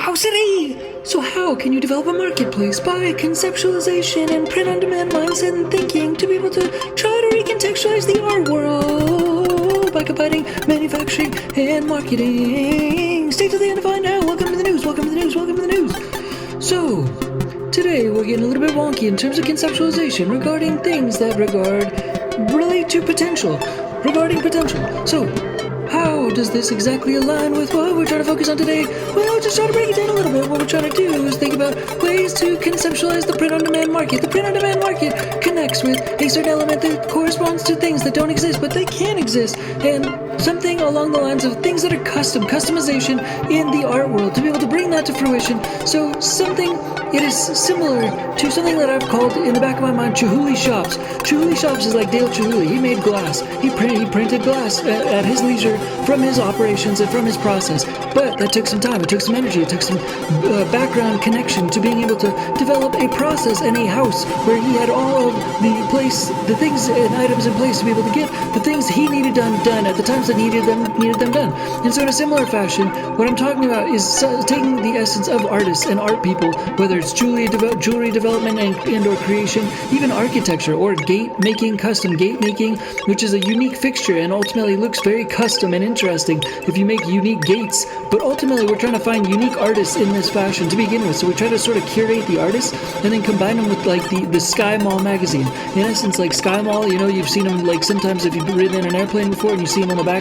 Wow, City! So how can you develop a marketplace by conceptualization and print-on-demand mindset and thinking to be able to try to recontextualize the art world by combining manufacturing and marketing? Stay till the end to find out. Welcome to the news, welcome to the news, welcome to the news. So, today we're getting a little bit wonky in terms of conceptualization regarding things that relate to potential. Regarding potential. So, how does this exactly align with what we're trying to focus on today? Well, just try to break it down a little bit. What we're trying to do is think about ways to conceptualize the print-on-demand market. The print-on-demand market connects with a certain element that corresponds to things that don't exist, but they can exist, and something along the lines of things that are customization in the art world, to be able to bring that to fruition. So it is similar to something that I've called, in the back of my mind, Chihuly shops. Chihuly shops is like Dale Chihuly. He made glass. He printed glass at his leisure from his operations and from his process. But that took some time. It took some energy. It took some background connection to being able to develop a process and a house where he had all of the things and items in place to be able to get the things he needed done at the times that needed them done. And so in a similar fashion, what I'm talking about is taking the essence of artists and art people, whether it's jewelry development and or creation, even architecture or custom gate making, which is a unique fixture and ultimately looks very custom and interesting if you make unique gates. But ultimately, we're trying to find unique artists in this fashion to begin with. So we try to sort of curate the artists and then combine them with like the Sky Mall magazine. In essence, like Sky Mall, you've seen them like sometimes if you've ridden in an airplane before and you see them on the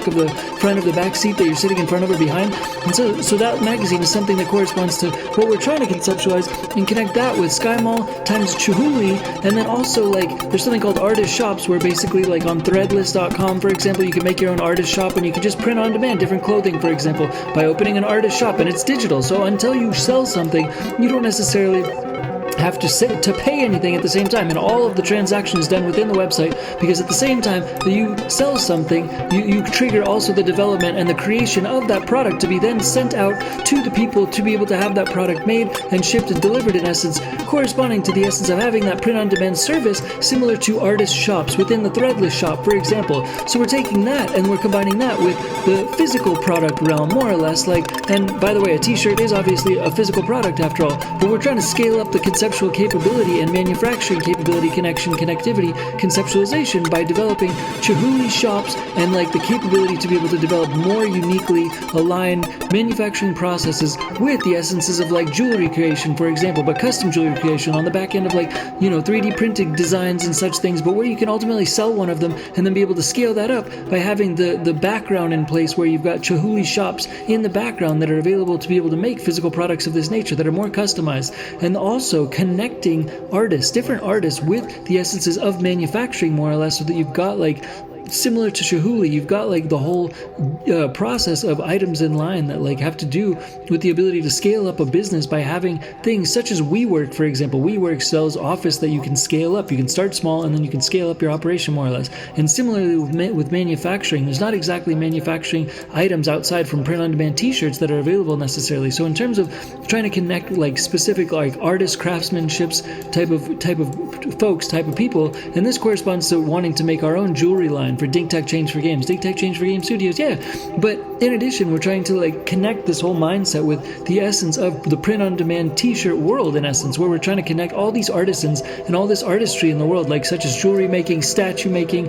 front of the back seat that you're sitting in front of or behind. And so that magazine is something that corresponds to what we're trying to conceptualize and connect that with Sky Mall times Chihuly. And then also there's something called artist shops where basically like on threadless.com, for example, you can make your own artist shop and you can just print on demand different clothing, for example, by opening an artist shop, and it's digital. So until you sell something, you don't necessarily have to pay anything at the same time, and all of the transaction is done within the website, because at the same time that you sell something, you trigger also the development and the creation of that product to be then sent out to the people to be able to have that product made and shipped and delivered, in essence, corresponding to the essence of having that print-on-demand service similar to artist shops within the Threadless shop, for example. So we're taking that and we're combining that with the physical product realm, more or less, and by the way, a t-shirt is obviously a physical product after all, but we're trying to scale up the conceptual capability and manufacturing capability, connectivity, conceptualization by developing Chihuly shops and the capability to be able to develop more uniquely aligned manufacturing processes with the essences of jewelry creation, for example, but custom jewelry creation on the back end of 3D printing designs and such things, but where you can ultimately sell one of them and then be able to scale that up by having the background in place where you've got Chihuly shops in the background that are available to be able to make physical products of this nature that are more customized, and also connecting different artists with the essences of manufacturing, more or less, so that you've got similar to Chihuly, you've got the whole process of items in line that have to do with the ability to scale up a business by having things such as WeWork, for example. WeWork sells office that you can scale up. You can start small and then you can scale up your operation, more or less. And similarly with manufacturing, there's not exactly manufacturing items outside from print-on-demand t-shirts that are available necessarily. So in terms of trying to connect specific artist craftsmanships type of folks, type of people, and this corresponds to wanting to make our own jewelry line for Dink Tech Change for Games. Dink Tech Change for Game Studios, yeah. But in addition, we're trying to connect this whole mindset with the essence of the print-on-demand t-shirt world, in essence, where we're trying to connect all these artisans and all this artistry in the world, such as jewelry making, statue making,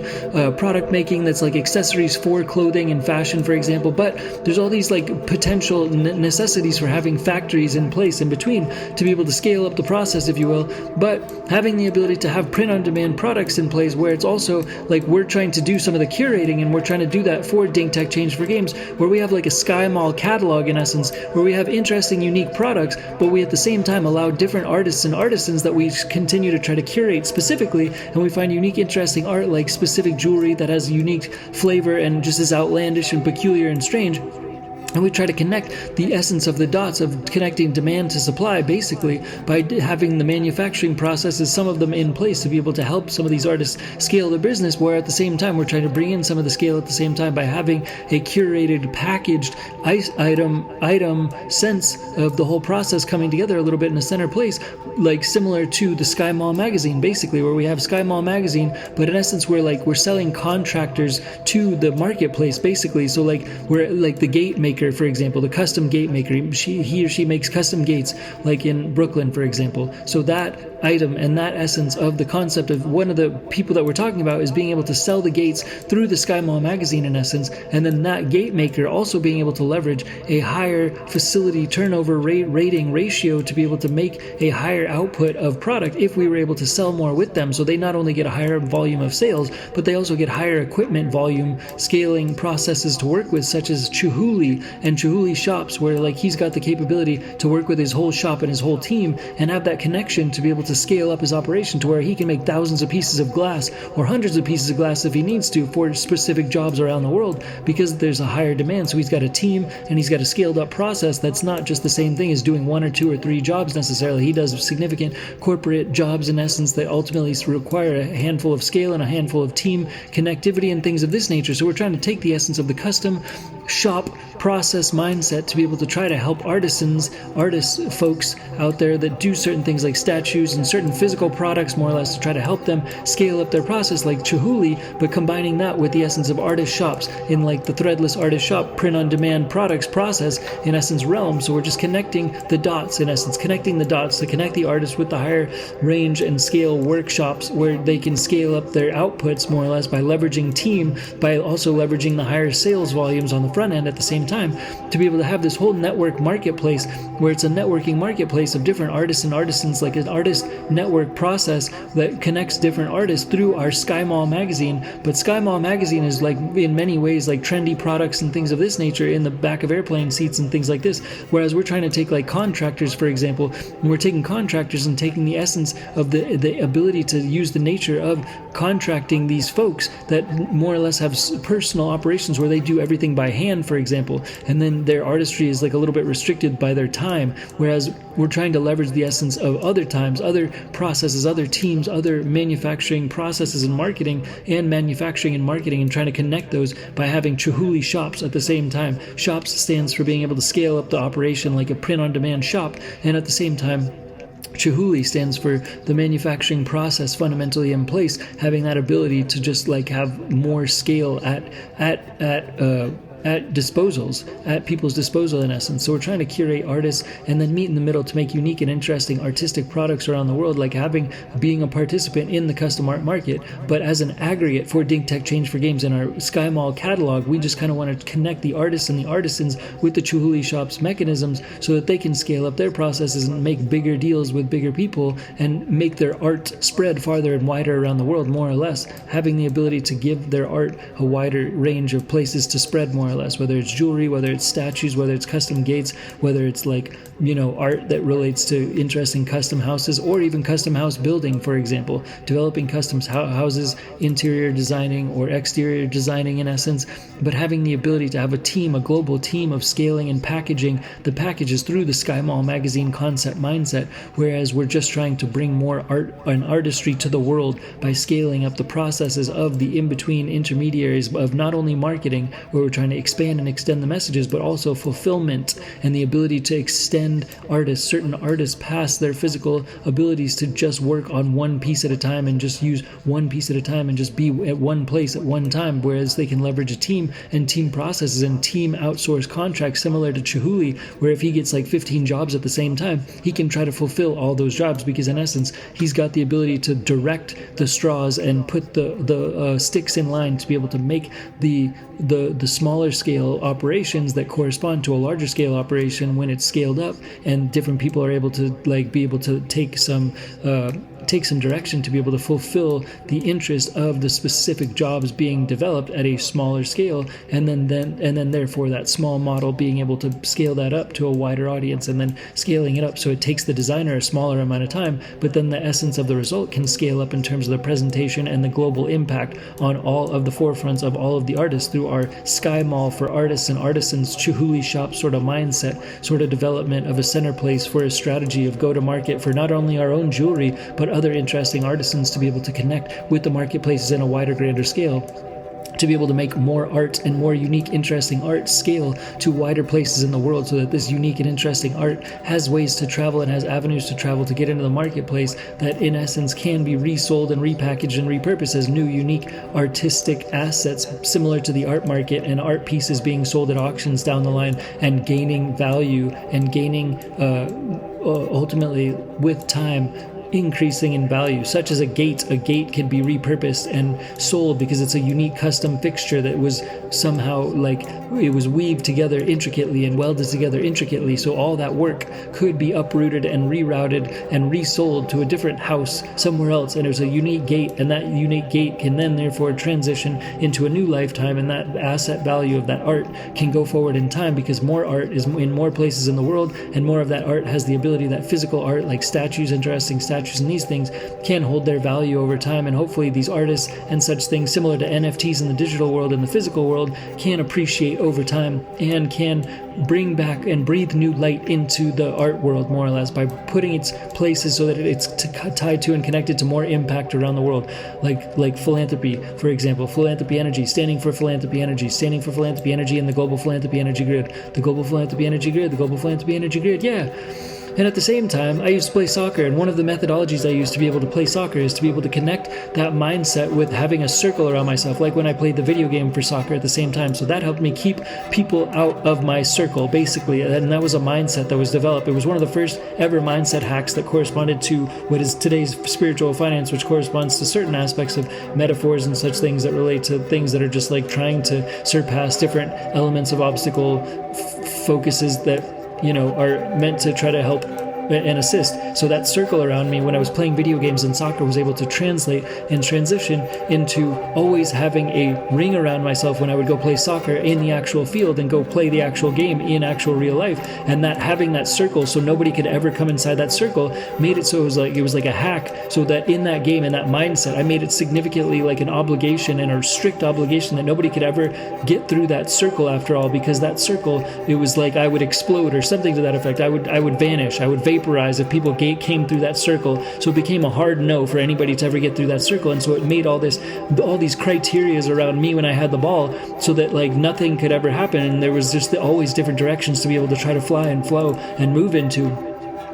product making that's accessories for clothing and fashion, for example. But there's all these potential necessities for having factories in place in between to be able to scale up the process, if you will, but having the ability to have print-on-demand products in place where it's also we're trying to do some of the curating, and we're trying to do that for Dink Tech Change for Games, where we have a Sky Mall catalog, in essence, where we have interesting, unique products, but we at the same time allow different artists and artisans that we continue to try to curate specifically, and we find unique, interesting art, specific jewelry that has a unique flavor and just is outlandish and peculiar and strange. And we try to connect the essence of the dots of connecting demand to supply, basically, by having the manufacturing processes, some of them in place to be able to help some of these artists scale their business, where at the same time we're trying to bring in some of the scale at the same time by having a curated, packaged item sense of the whole process coming together a little bit in a center place, similar to the Sky Mall magazine, basically, where we have Sky Mall magazine, but in essence we're selling contractors to the marketplace, basically. So we're the gate maker maker, for example, the custom gate maker, he or she makes custom gates, like in Brooklyn, for example. So that item and that essence of the concept of one of the people that we're talking about is being able to sell the gates through the Sky Mall magazine, in essence, and then that gate maker also being able to leverage a higher facility turnover rating ratio to be able to make a higher output of product if we were able to sell more with them. So they not only get a higher volume of sales, but they also get higher equipment volume scaling processes to work with, such as Chihuly and Chihuly shops, where like he's got the capability to work with his whole shop and his whole team and have that connection to be able to scale up his operation to where he can make thousands of pieces of glass or hundreds of pieces of glass if he needs to for specific jobs around the world, because there's a higher demand. So he's got a team and he's got a scaled up process that's not just the same thing as doing 1 or 2 or 3 jobs necessarily. He does significant corporate jobs, in essence, that ultimately require a handful of scale and a handful of team connectivity and things of this nature. So we're trying to take the essence of the custom shop process mindset to be able to try to help artists, folks out there that do certain things like statues and certain physical products, more or less, to try to help them scale up their process like Chihuly, but combining that with the essence of artist shops in like the threadless artist shop, print on demand products process, in essence, realm. So we're just connecting the dots, in essence, connecting the dots to connect the artists with the higher range and scale workshops where they can scale up their outputs more or less by leveraging team, by also leveraging the higher sales volumes on the front end at the same time, to be able to have this whole network marketplace where it's a networking marketplace of different artists and artisans, like an artist network process that connects different artists through our Sky Mall magazine. But Sky Mall magazine is like in many ways like trendy products and things of this nature in the back of airplane seats and things like this, whereas we're trying to take like contractors, for example, and we're taking contractors and taking the essence of the ability to use the nature of contracting these folks that more or less have personal operations where they do everything by hand, for example, and then their artistry is like a little bit restricted by their time, whereas we're trying to leverage the essence of other times, other processes, other teams, other manufacturing processes and marketing, and manufacturing and marketing, and trying to connect those by having Chihuly shops at the same time. Shops stands for being able to scale up the operation like a print-on-demand shop, and at the same time, Chihuly stands for the manufacturing process fundamentally in place, having that ability to just like have more scale at disposals, at people's disposal, in essence. So we're trying to curate artists and then meet in the middle to make unique and interesting artistic products around the world, like being a participant in the custom art market. But as an aggregate for Dink Tech Change for Games in our Sky Mall catalog, we just kind of want to connect the artists and the artisans with the Chihuly shops mechanisms so that they can scale up their processes and make bigger deals with bigger people and make their art spread farther and wider around the world, more or less, having the ability to give their art a wider range of places to spread, more or less, whether it's jewelry, whether it's statues, whether it's custom gates, whether it's like, art that relates to interesting custom houses, or even custom house building, for example, developing custom houses, interior designing or exterior designing, in essence, but having the ability to have a team, a global team of scaling and packaging the packages through the Sky Mall magazine concept mindset, whereas we're just trying to bring more art and artistry to the world by scaling up the processes of the in-between intermediaries of not only marketing, where we're trying to expand and extend the messages, but also fulfillment and the ability to extend certain artists past their physical abilities to just work on one piece at a time and just use one piece at a time and just be at one place at one time, whereas they can leverage a team and team processes and team outsource contracts similar to Chihuly, where if he gets like 15 jobs at the same time, he can try to fulfill all those jobs, because in essence he's got the ability to direct the straws and put the sticks in line to be able to make the smaller scale operations that correspond to a larger scale operation when it's scaled up, and different people are able to be able to take some direction to be able to fulfill the interest of the specific jobs being developed at a smaller scale, and then therefore that small model being able to scale that up to a wider audience, and then scaling it up so it takes the designer a smaller amount of time, but then the essence of the result can scale up in terms of the presentation and the global impact on all of the forefronts of all of the artists through our Sky Mall for artists and artisans Chihuly shop sort of mindset, sort of development of a center place for a strategy of go-to-market for not only our own jewelry, but other interesting artisans to be able to connect with the marketplaces in a wider, grander scale. to be able to make more art and more unique, interesting art scale to wider places in the world, so that this unique and interesting art has ways to travel and has avenues to travel to get into the marketplace that in essence can be resold and repackaged and repurposed as new, unique artistic assets, similar to the art market and art pieces being sold at auctions down the line and gaining value and gaining ultimately with time increasing in value, such as a gate. A gate can be repurposed and sold because it's a unique custom fixture that was somehow it was weaved together intricately and welded together intricately, so all that work could be uprooted and rerouted and resold to a different house somewhere else, and there's a unique gate, and that unique gate can then therefore transition into a new lifetime, and that asset value of that art can go forward in time because more art is in more places in the world, and more of that art has the ability, that physical art like statues, interesting statues and these things, can hold their value over time, and hopefully these artists and such things similar to NFTs in the digital world and the physical world can appreciate over time and can bring back and breathe new light into the art world, more or less, by putting its places so that it's tied to and connected to more impact around the world, like philanthropy, for example, philanthropy energy, standing for philanthropy energy in the global philanthropy energy grid, the global philanthropy energy grid, yeah. And at the same time, I used to play soccer, and one of the methodologies I used to be able to play soccer is to be able to connect that mindset with having a circle around myself, like when I played the video game for soccer at the same time. So that helped me keep people out of my circle, basically, and that was a mindset that was developed. It was one of the first ever mindset hacks that corresponded to what is today's spiritual finance, which corresponds to certain aspects of metaphors and such things that relate to things that are just like trying to surpass different elements of obstacle focuses that are meant to try to help and assist. So that circle around me when I was playing video games and soccer was able to translate and transition into always having a ring around myself when I would go play soccer in the actual field and go play the actual game in actual real life. And that having that circle so nobody could ever come inside that circle made it so it was like a hack, so that in that game and that mindset I made it significantly like an obligation and a strict obligation that nobody could ever get through that circle after all, because that circle, it was like I would explode or something to that effect. I would vanish, I would vaporize if people came through that circle. So it became a hard no for anybody to ever get through that circle. And so it made all these criterias around me when I had the ball, so that like nothing could ever happen, and there was just always different directions to be able to try to fly and flow and move into,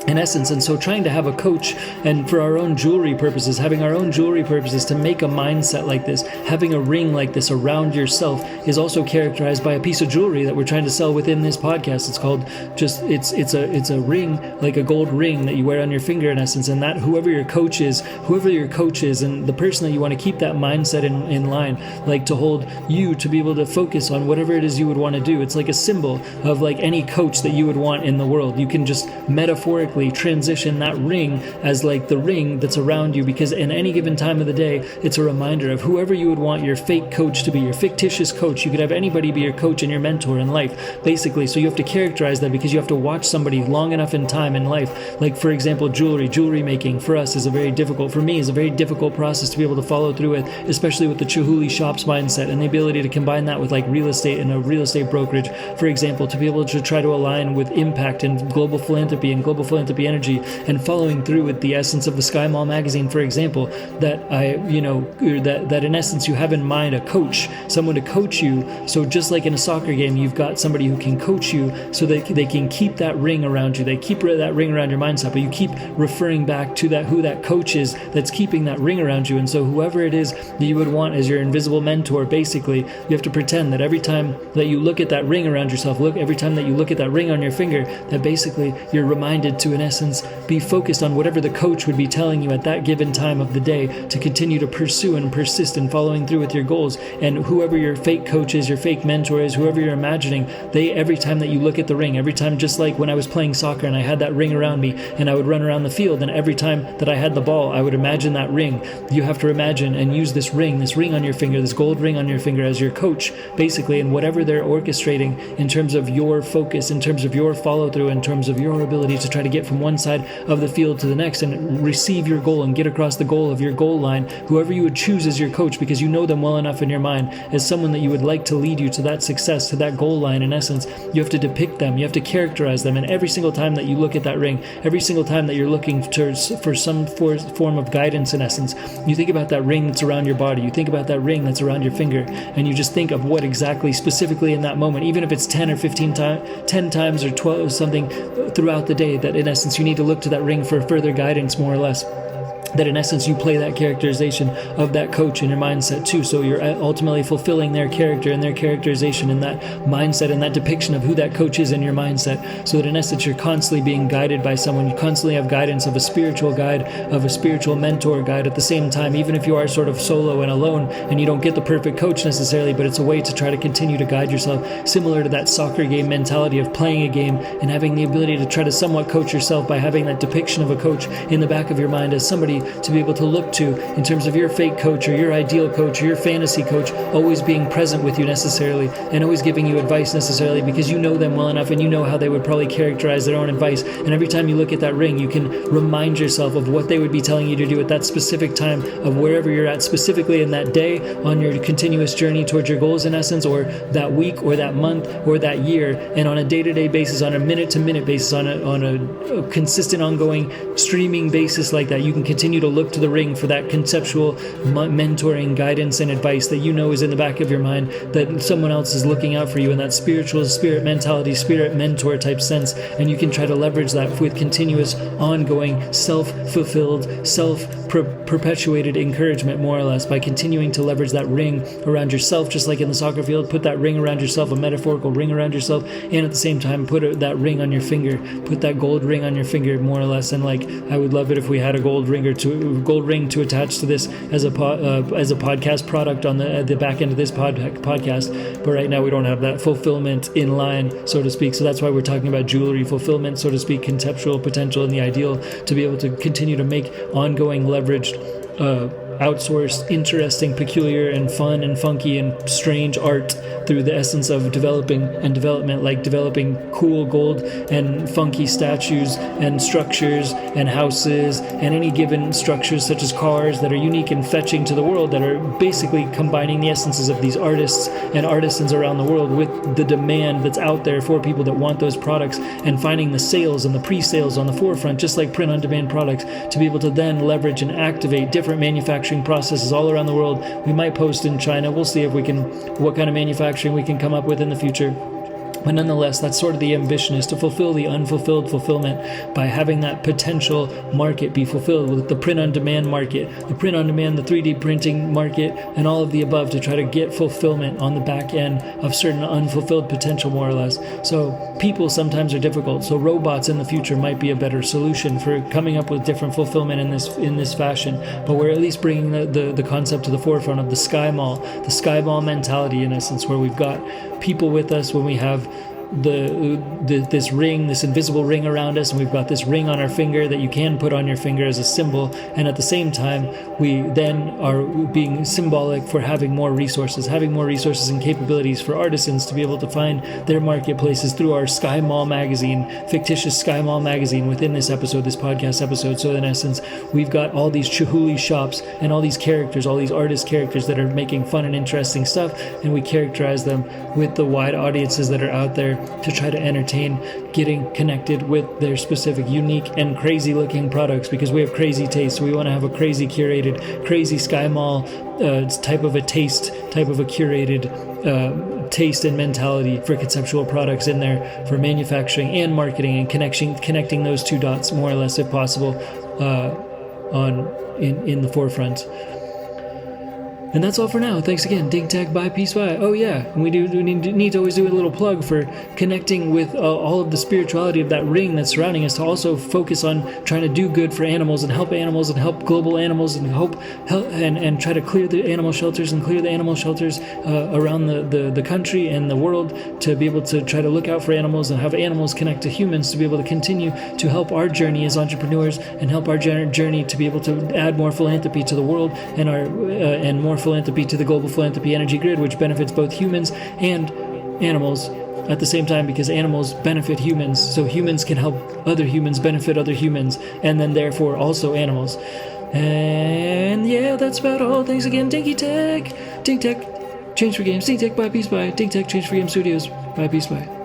in essence. And so trying to have a coach, and for our own jewelry purposes, having our own jewelry purposes to make a mindset like this, having a ring like this around yourself, is also characterized by a piece of jewelry that we're trying to sell within this podcast. It's called it's a ring, like a gold ring that you wear on your finger, in essence. And that whoever your coach is and the person that you want to keep that mindset in line, like to hold you to be able to focus on whatever it is you would want to do. It's like a symbol of like any coach that you would want in the world. You can just metaphorically transition that ring as like the ring that's around you, because in any given time of the day, it's a reminder of whoever you would want your fake coach to be, your fictitious coach. You could have anybody be your coach and your mentor in life, basically. So you have to characterize that, because you have to watch somebody long enough in time in life. Like, for example, jewelry making for us is a very difficult process to be able to follow through with, especially with the Chihuly shops mindset and the ability to combine that with like real estate and a real estate brokerage, for example, to be able to try to align with impact and global philanthropy energy, and following through with the essence of the Sky Mall magazine, for example, that that in essence you have in mind a coach, someone to coach you. So just like in a soccer game, you've got somebody who can coach you so that they can keep that ring around you. They keep that ring around your mindset, but you keep referring back to that, who that coach is that's keeping that ring around you. And so whoever it is that you would want as your invisible mentor, basically, you have to pretend that every time that you look at that ring around yourself, every time that you look at that ring on your finger, that basically you're reminded to, in essence, be focused on whatever the coach would be telling you at that given time of the day to continue to pursue and persist in following through with your goals. And whoever your fake coach is, your fake mentor is, whoever you're imagining, every time that you look at the ring, every time, just like when I was playing soccer and I had that ring around me and I would run around the field, and every time that I had the ball, I would imagine that ring. You have to imagine and use this ring on your finger, this gold ring on your finger, as your coach, basically, and whatever they're orchestrating in terms of your focus, in terms of your follow through, in terms of your ability to try to get get from one side of the field to the next and receive your goal and get across the goal of your goal line, whoever you would choose as your coach, because you know them well enough in your mind as someone that you would like to lead you to that success, to that goal line. In essence, you have to depict them, you have to characterize them, and every single time that you look at that ring, every single time that you're looking for some form of guidance, in essence, you think about that ring that's around your body, you think about that ring that's around your finger, and you just think of what exactly specifically in that moment, even if it's 10 or 15 10 times or 12 something throughout the day, that in essence you need to look to that ring for further guidance, more or less. That in essence you play that characterization of that coach in your mindset too, so you're ultimately fulfilling their character and their characterization in that mindset and that depiction of who that coach is in your mindset, so that in essence you're constantly being guided by someone. You constantly have guidance of a spiritual guide, of a spiritual mentor guide at the same time, even if you are sort of solo and alone and you don't get the perfect coach necessarily, but it's a way to try to continue to guide yourself, similar to that soccer game mentality of playing a game and having the ability to try to somewhat coach yourself by having that depiction of a coach in the back of your mind as somebody to be able to look to in terms of your fake coach or your ideal coach or your fantasy coach, always being present with you necessarily and always giving you advice necessarily, because you know them well enough and you know how they would probably characterize their own advice. And every time you look at that ring, you can remind yourself of what they would be telling you to do at that specific time of wherever you're at specifically in that day on your continuous journey towards your goals, in essence, or that week or that month or that year, and on a day-to-day basis, on a minute-to-minute basis, on a consistent ongoing streaming basis like that, you can continue to look to the ring for that conceptual mentoring, guidance, and advice that you know is in the back of your mind, that someone else is looking out for you in that spiritual, spirit mentality, spirit mentor type sense. And you can try to leverage that with continuous, ongoing, self-fulfilled, self-perpetuated encouragement, more or less, by continuing to leverage that ring around yourself, just like in the soccer field. Put that ring around yourself, a metaphorical ring around yourself, and at the same time put that ring on your finger, put that gold ring on your finger, more or less. And like, I would love it if we had a gold ring to attach to this as a podcast product on the back end of this podcast, but right now we don't have that fulfillment in line, so to speak. So that's why we're talking about jewelry fulfillment, so to speak, conceptual potential, and the ideal to be able to continue to make ongoing leveraged outsourced, interesting, peculiar, and fun and funky and strange art through the essence of developing and development, like developing cool gold and funky statues and structures and houses and any given structures such as cars that are unique and fetching to the world, that are basically combining the essences of these artists and artisans around the world with the demand that's out there for people that want those products, and finding the sales and the pre-sales on the forefront, just like print-on-demand products, to be able to then leverage and activate different manufacturing processes all around the world. We might post in China. We'll see if we can, what kind of manufacturing we can come up with in the future. But nonetheless, that's sort of the ambition, is to fulfill the unfulfilled fulfillment by having that potential market be fulfilled with the print-on-demand market, the print-on-demand, the 3D printing market, and all of the above, to try to get fulfillment on the back end of certain unfulfilled potential, more or less. So people sometimes are difficult. So robots in the future might be a better solution for coming up with different fulfillment in this fashion. But we're at least bringing the concept to the forefront of the sky mall mentality, in essence, where we've got people with us when we have this ring, this invisible ring around us, and we've got this ring on our finger that you can put on your finger as a symbol, and at the same time we then are being symbolic for having more resources and capabilities for artisans to be able to find their marketplaces through our Sky Mall magazine, fictitious Sky Mall magazine within this podcast episode. So in essence, we've got all these Chihuly shops and all these characters, all these artist characters that are making fun and interesting stuff, and we characterize them with the wide audiences that are out there to try to entertain, getting connected with their specific, unique, and crazy looking products, because we have crazy tastes. So we want to have a crazy curated, crazy Sky Mall type of a curated taste and mentality for conceptual products in there, for manufacturing and marketing, and connecting those two dots, more or less, if possible, in the forefront. And that's all for now. Thanks again. Dig Tech by Peace Bye. Oh yeah, and we need to always do a little plug for connecting with all of the spirituality of that ring that's surrounding us, to also focus on trying to do good for animals and help global animals, and and try to clear the animal shelters around the country and the world, to be able to try to look out for animals and have animals connect to humans, to be able to continue to help our journey as entrepreneurs and help our journey to be able to add more philanthropy to the world and more philanthropy to the global philanthropy energy grid, which benefits both humans and animals at the same time, because animals benefit humans, so humans can help other humans benefit other humans, and then therefore also animals. And yeah, that's about all. Thanks again, Dinky Tech. Dink Tech, Change for Games. Dink Tech by Peace by. Dink Tech, Change for Game Studios by Peace by.